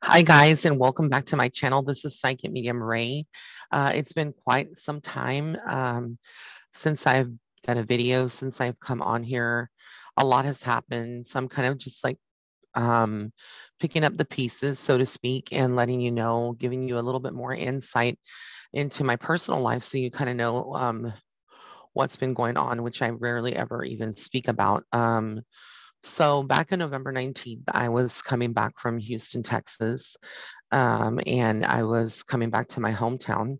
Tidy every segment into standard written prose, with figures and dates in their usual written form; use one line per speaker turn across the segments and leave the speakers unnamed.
Hi guys, and welcome back to my channel. This is Psychic Medium Ray. It's been quite some time since I've done a video, since I've come on here. A lot has happened, so I'm kind of just like um, picking up the pieces, so to speak, and letting you know, giving you a little bit more insight into my personal life, so you kind of know what's been going on, which I rarely ever even speak about. So back on November 19th, I was coming back from Houston, Texas, and I was coming back to my hometown.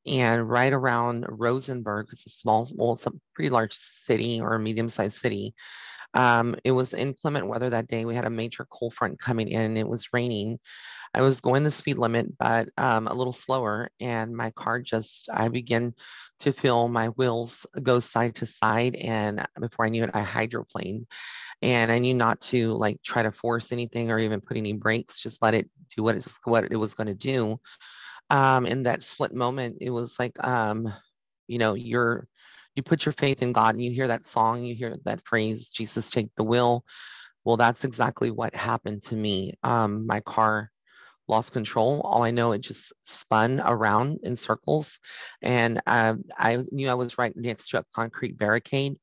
And right around Rosenberg, it's a small, well, it's a pretty large city or a medium-sized city. It was inclement weather that day. We had a major cold front coming in. It was raining. I was going the speed limit, but a little slower, and my car just, I began to feel my wheels go side to side. And before I knew it, I hydroplaned, and I knew not to like try to force anything or even put any brakes, just let it do what it was going to do. In that split moment, it was like, you put your faith in God, and you hear that song, you hear that phrase, Jesus, take the wheel. Well, that's exactly what happened to me. My car lost control. All I know, it just spun around in circles. And I knew I was right next to a concrete barricade.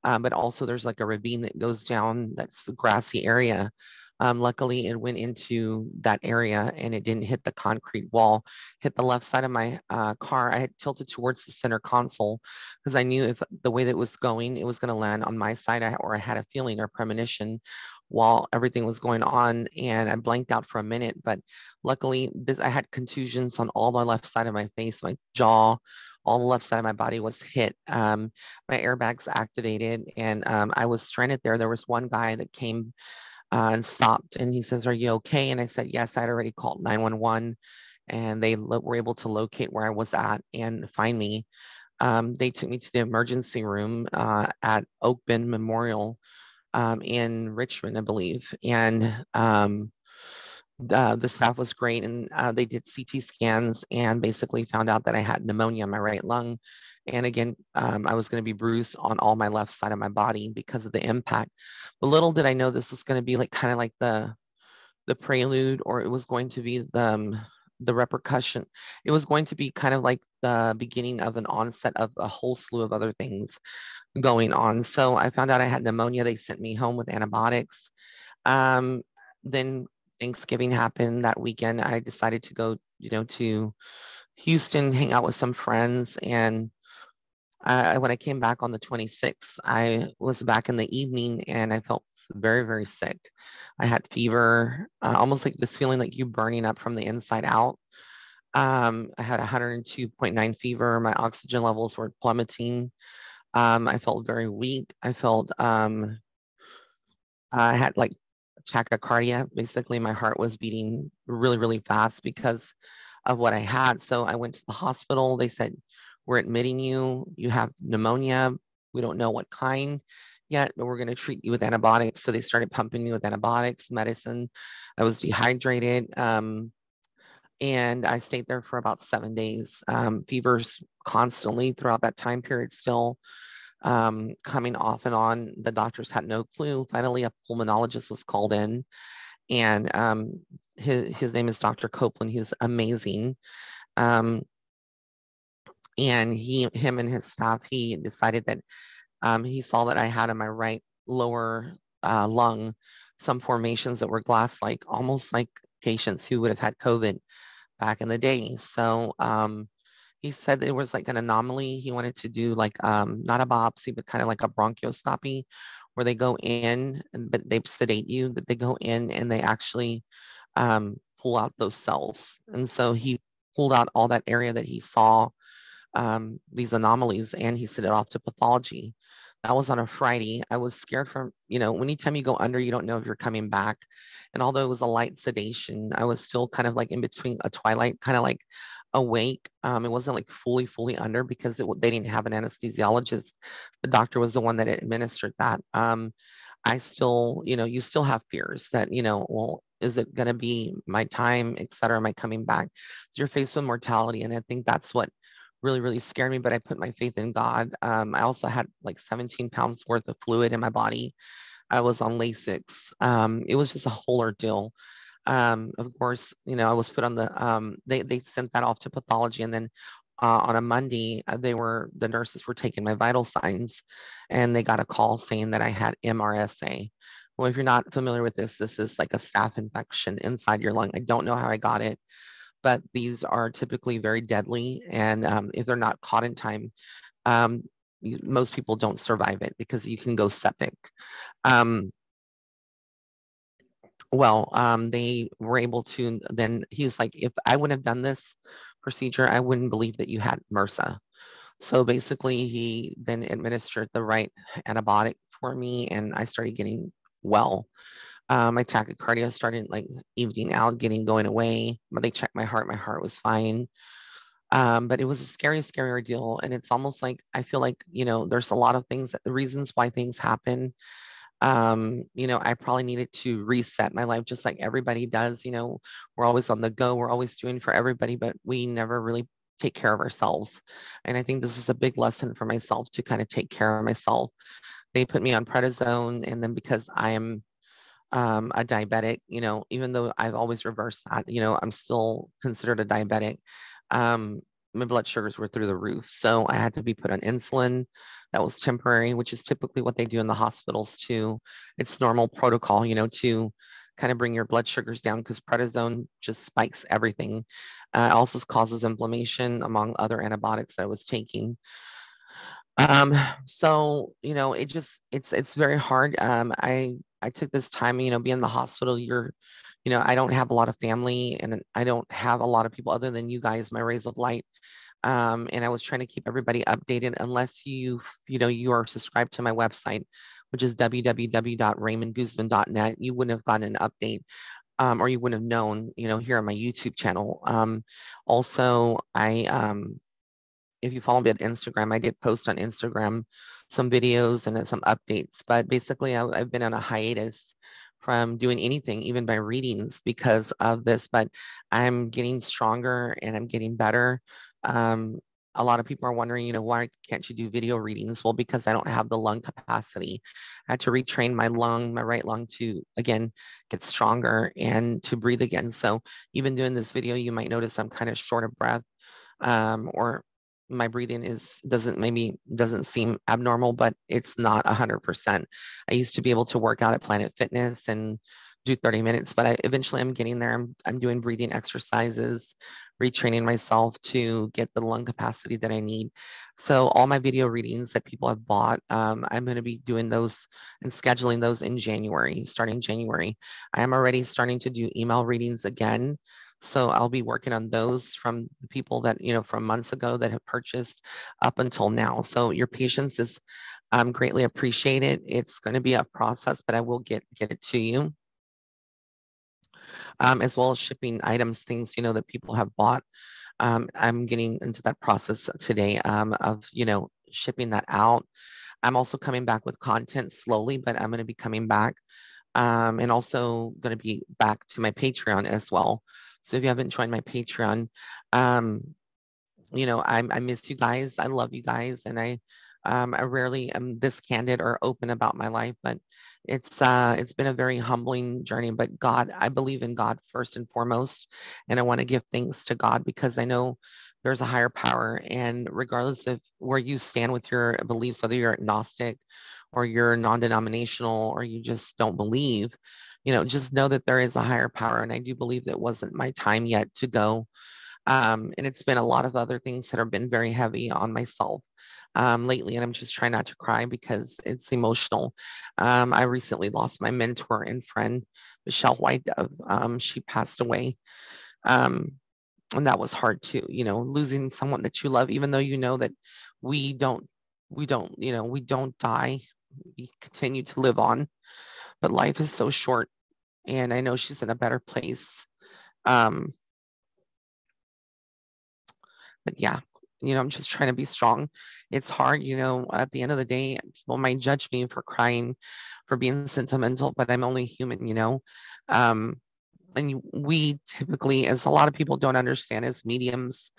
But also there's like a ravine that goes down, that's a grassy area. Luckily, it went into that area and it didn't hit the concrete wall, hit the left side of my car. I had tilted towards the center console because I knew if the way that it was going, it was going to land on my side, or I had a feeling or premonition while everything was going on. And I blanked out for a minute, but luckily I had contusions on all the left side of my face, my jaw, all the left side of my body was hit. My airbags activated, and I was stranded there. There was one guy that came and stopped, and he says, "Are you okay?" And I said, "Yes." I'd already called 911, and they were able to locate where I was at and find me. They took me to the emergency room at Oak Bend Memorial in Richmond, I believe. And the staff was great, and they did CT scans and basically found out that I had pneumonia in my right lung. And again, I was going to be bruised on all my left side of my body because of the impact. But little did I know this was going to be like kind of like the prelude, or it was going to be the repercussion. It was going to be kind of like the beginning of an onset of a whole slew of other things going on. So I found out I had pneumonia. They sent me home with antibiotics. Then Thanksgiving happened that weekend. I decided to go, to Houston, hang out with some friends. And when I came back on the 26th, I was back in the evening and I felt very, very sick. I had fever, almost like this feeling like you burning up from the inside out. I had 102.9 fever. My oxygen levels were plummeting. I felt very weak. I had like tachycardia. Basically, my heart was beating really, really fast because of what I had. So I went to the hospital. They said, "We're admitting you. You have pneumonia. We don't know what kind yet, but we're going to treat you with antibiotics." So they started pumping me with antibiotics, medicine. I was dehydrated. And I stayed there for about 7 days. Fevers constantly throughout that time period still coming off and on. The doctors had no clue. Finally, a pulmonologist was called in, and his name is Dr. Copeland. He's amazing. Um, and him and his staff, he decided that he saw that I had in my right lower lung some formations that were glass-like, almost like patients who would have had COVID back in the day. So he said it was like an anomaly. He wanted to do like not a biopsy, but kind of like a bronchoscopy, where they go in, but they sedate you. That they go in and they actually pull out those cells. And so he pulled out all that area that he saw these anomalies, and he sent it off to pathology. That was on a Friday. I was scared from, anytime you go under, you don't know if you're coming back. And although it was a light sedation, I was still kind of like in between a twilight, kind of like awake. It wasn't like fully under because they didn't have an anesthesiologist. The doctor was the one that administered that. I still, you still have fears that, well, is it going to be my time, et cetera? Am I coming back? So you're faced with mortality. And I think that's what really, really scared me, but I put my faith in God. I also had like 17 pounds worth of fluid in my body. I was on Lasix. It was just a whole ordeal. Of course, I was put on they sent that off to pathology, and then on a Monday, the nurses were taking my vital signs, and they got a call saying that I had MRSA. Well, if you're not familiar with this is like a staph infection inside your lung. I don't know how I got it, but these are typically very deadly, and if they're not caught in time, um, most people don't survive it because you can go septic. Um, they were able to, then he was like, if I wouldn't have done this procedure, I wouldn't believe that you had MRSA. So basically, he then administered the right antibiotic for me, and I started getting well. My tachycardia started like evening out, getting going away. But they checked my heart. My heart was fine. But it was a scary, scary ordeal. And it's almost like I feel like, there's a lot of things, the reasons why things happen. I probably needed to reset my life just like everybody does. We're always on the go, we're always doing for everybody, but we never really take care of ourselves. And I think this is a big lesson for myself to kind of take care of myself. They put me on prednisone, and then because I am a diabetic, even though I've always reversed that, I'm still considered a diabetic. Um, my blood sugars were through the roof. So I had to be put on insulin. That was temporary, which is typically what they do in the hospitals too. It's normal protocol, to kind of bring your blood sugars down because prednisone just spikes everything. Also causes inflammation among other antibiotics that I was taking. Um, so it's very hard. I took this time, being in the hospital, I don't have a lot of family, and I don't have a lot of people other than you guys, my rays of light. And I was trying to keep everybody updated unless you are subscribed to my website, which is www.raymondguzman.net. You wouldn't have gotten an update, or you wouldn't have known, here on my YouTube channel. Also, if you follow me on Instagram, I did post on Instagram some videos and then some updates. But basically, I've been on a hiatus from doing anything, even by readings, because of this. But I'm getting stronger and I'm getting better. Um, a lot of people are wondering, why can't you do video readings? Well, because I don't have the lung capacity. I had to retrain my right lung to, again, get stronger and to breathe again. So even doing this video, you might notice I'm kind of short of breath, or my breathing doesn't seem abnormal, but it's not 100%. I used to be able to work out at Planet Fitness and do 30 minutes, but eventually I'm getting there. I'm doing breathing exercises, retraining myself to get the lung capacity that I need. So all my video readings that people have bought, I'm going to be doing those and scheduling those in January, starting January. I am already starting to do email readings again. So I'll be working on those from the people that, from months ago that have purchased up until now. So your patience is greatly appreciated. It's going to be a process, but I will get it to you, as well as shipping items, things, that people have bought. I'm getting into that process today, of, shipping that out. I'm also coming back with content slowly, but I'm going to be coming back, and also going to be back to my Patreon as well. So if you haven't joined my Patreon, um, I miss you guys. I love you guys, and I rarely am this candid or open about my life, but it's been a very humbling journey. But God, I believe in God first and foremost, and I want to give thanks to God because I know there's a higher power, and regardless of where you stand with your beliefs, whether you're agnostic or you're non-denominational or you just don't believe, just know that there is a higher power, and I do believe that it wasn't my time yet to go. And it's been a lot of other things that have been very heavy on myself lately, and I'm just trying not to cry because it's emotional. I recently lost my mentor and friend, Michelle White. She passed away, um, and that was hard too. Losing someone that you love, even though you know that we don't, we don't die. We continue to live on, but life is so short, and I know she's in a better place. Um, but yeah, I'm just trying to be strong. It's hard, at the end of the day, people might judge me for crying, for being sentimental, but I'm only human. Um, and we typically, as a lot of people don't understand, as mediums,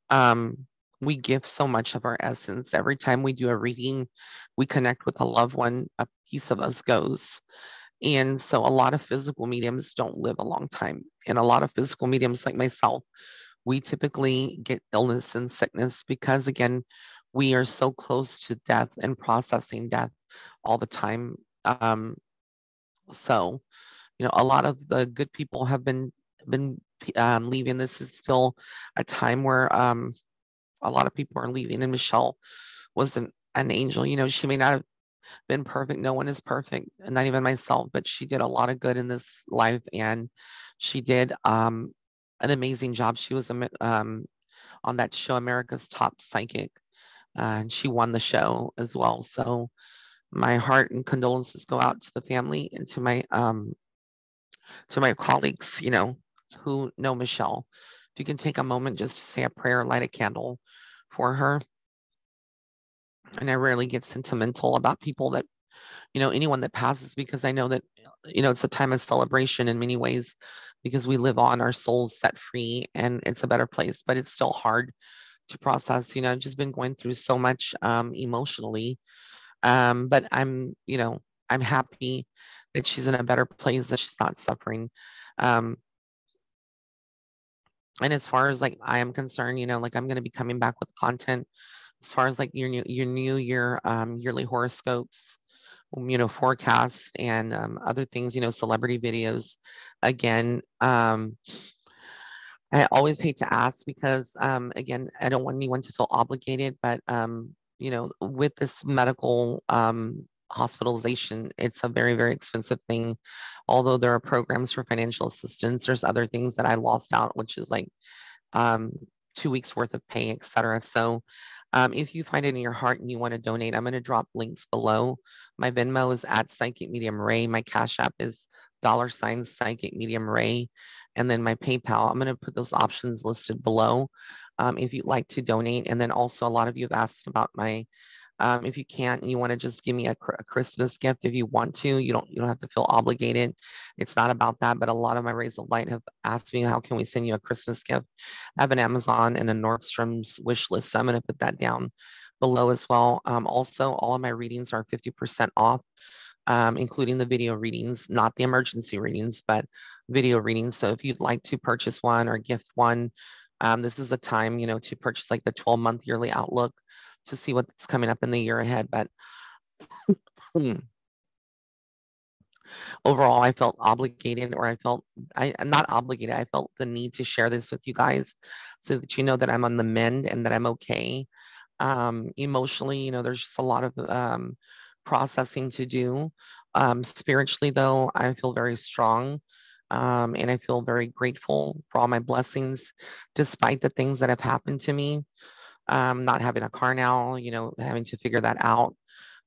um, we give so much of our essence. Every time we do a reading, we connect with a loved one, a piece of us goes. And so a lot of physical mediums don't live a long time. And a lot of physical mediums like myself, we typically get illness and sickness because, again, we are so close to death and processing death all the time. So, a lot of the good people have been leaving. This is still a time where a lot of people are leaving, and Michelle was an angel. She may not have been perfect. No one is perfect, and not even myself, but she did a lot of good in this life, and she did an amazing job. She was on that show, America's Top Psychic, and she won the show as well. So my heart and condolences go out to the family and to my colleagues, who know Michelle. If you can take a moment just to say a prayer, light a candle for her. And I rarely get sentimental about people that, anyone that passes, because I know that, it's a time of celebration in many ways because we live on, our souls set free, and it's a better place, but it's still hard to process. I've just been going through so much emotionally. But I'm happy that she's in a better place, that she's not suffering. Um, and as far as like I am concerned, like I'm going to be coming back with content as far as like your new year yearly horoscopes, forecast, and other things, celebrity videos. Again, I always hate to ask because, again, I don't want anyone to feel obligated, but, with this medical hospitalization, it's a very, very expensive thing. Although there are programs for financial assistance, there's other things that I lost out, which is like um, 2 weeks worth of pay, etc. So if you find it in your heart and you want to donate, I'm going to drop links below. My Venmo is at Psychic Medium Ray. My Cash App is $ Psychic Medium Ray. And then my PayPal, I'm going to put those options listed below if you'd like to donate. And then also a lot of you have asked about my if you can't and you want to just give me a Christmas gift, if you want to, you don't have to feel obligated. It's not about that, but a lot of my Rays of Light have asked me, how can we send you a Christmas gift? I have an Amazon and a Nordstrom's wish list, so I'm going to put that down below as well. Also, all of my readings are 50% off, including the video readings, not the emergency readings, but video readings. So if you'd like to purchase one or gift one, this is the time, to purchase like the 12-month yearly outlook to see what's coming up in the year ahead. But overall, I felt obligated, or I'm not obligated. I felt the need to share this with you guys so that you know that I'm on the mend and that I'm okay. Emotionally, there's just a lot of processing to do. Spiritually, though, I feel very strong. And I feel very grateful for all my blessings, despite the things that have happened to me. Not having a car now, having to figure that out,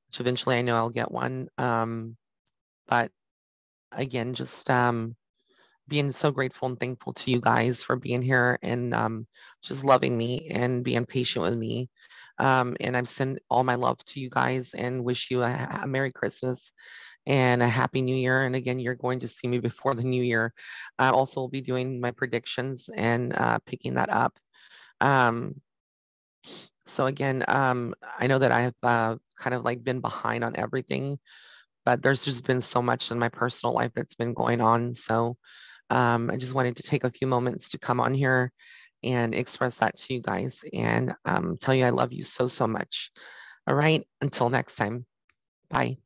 which eventually I know I'll get one. But again, just being so grateful and thankful to you guys for being here and just loving me and being patient with me. And I've sent all my love to you guys and wish you a Merry Christmas and a Happy New Year. And again, you're going to see me before the New Year. I also will be doing my predictions and picking that up. Um, so again, I know that I have kind of like been behind on everything, but there's just been so much in my personal life that's been going on. So I just wanted to take a few moments to come on here and express that to you guys and tell you I love you so, so much. All right, until next time. Bye.